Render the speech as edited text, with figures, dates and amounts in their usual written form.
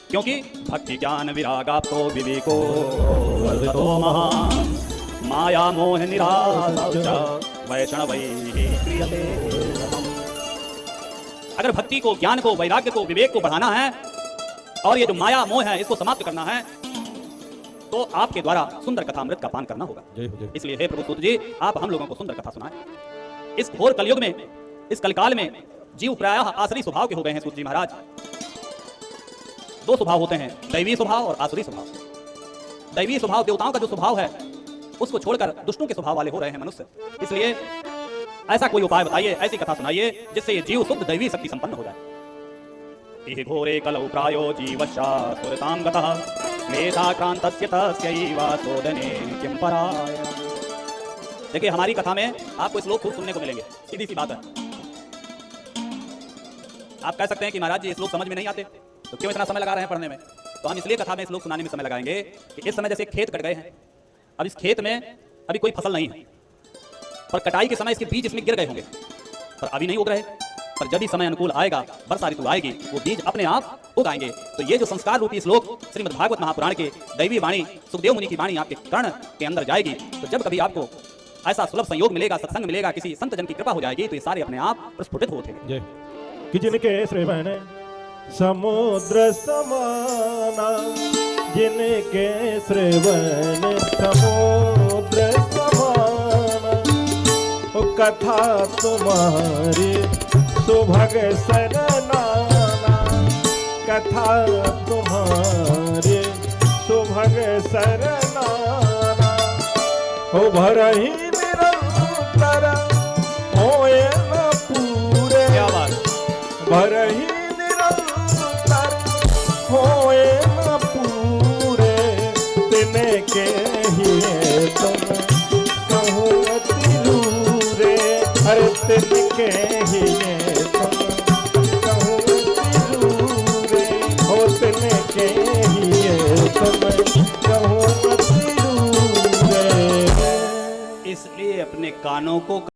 क्योंकि भक्ति ज्ञान विरागाप्तो विवेको वर्धितो महान् माया मोह निराश वैष्णवैः क्रियते। अगर भक्ति को, ज्ञान को, वैराग्य को, विवेक को बढ़ाना है और ये जो माया मोह है इसको समाप्त करना है, तो आपके द्वारा सुंदर कथामृत का पान करना होगा। इसलिए हे प्रभु सूत जी, आप हम लोगों को सुंदर कथा सुनाएं। इस घोर कलयुग में, इस कलकाल में जीव प्रायः आसुरी स्वभाव के हो गए हैं। सूत जी महाराज, दो स्वभाव होते हैं, दैवी स्वभाव और आसुरी स्वभाव। दैवी स्वभाव, देवताओं का जो स्वभाव है उसको छोड़कर दुष्टों के स्वभाव वाले हो रहे हैं मनुष्य। इसलिए ऐसा कोई उपाय बताइए, ऐसी कथा सुनाइए जिससे ये जीव शुद्ध दैवी शक्ति संपन्न हो जाए। इह घोरे कलौ प्रायो जीवश्चासुरतां गतः मेधाक्रान्तस्य तस्यैव सोदने किं पराय। देखिए, हमारी कथा में आपको श्लोक खूब सुनने को मिलेंगे। सीधी सी बात है। आप कह सकते हैं कि महाराज जी श्लोक समझ में नहीं आते तो क्यों इतना समय लगा रहे हैं पढ़ने में। तो हम इसलिए कथा में श्लोक सुनाने में समय लगाएंगे कि इस समय जैसे खेत कट गए हैं, अब इस खेत में अभी कोई फसल नहीं है, पर कटाई के समय इसके बीज इसमें गिर गए होंगे, पर अभी नहीं उग रहे। पर जब भी समय अनुकूल आएगा, वर्षा ऋतु आएगी, वो बीज अपने आप उग आएंगे। तो ये जो संस्कार रूपी श्लोक श्रीमद् भागवत महापुराण के दैवी वाणी, सुखदेव मुनि की वाणी आपके कर्ण के अंदर जाएगी, तो जब कभी आपको ऐसा सुलभ संयोग मिलेगा, सत्संग मिलेगा, किसी संत जन की कृपा हो जाएगी, तो ये सारे अपने आप प्रस्फुटित होते हैं। कि जिनके श्रवण समुद्र समाना, जिनके श्रवण समुद्र समाना, कथा तुम्हारी सुभग सरनाना, कथा तुम्हारी सुभग सरनाना, हो भरहि निरंतर होए न पूरे, क्या बात। भरहि निरंतर होए न पूरे, तिनके ही तुम कहूँ तिरूरे, अरे तिनके ही तुम कहूँ तिरूरे, हो तिनके ही तुम कहूँ तिरूरे। इसलिए अपने कानों को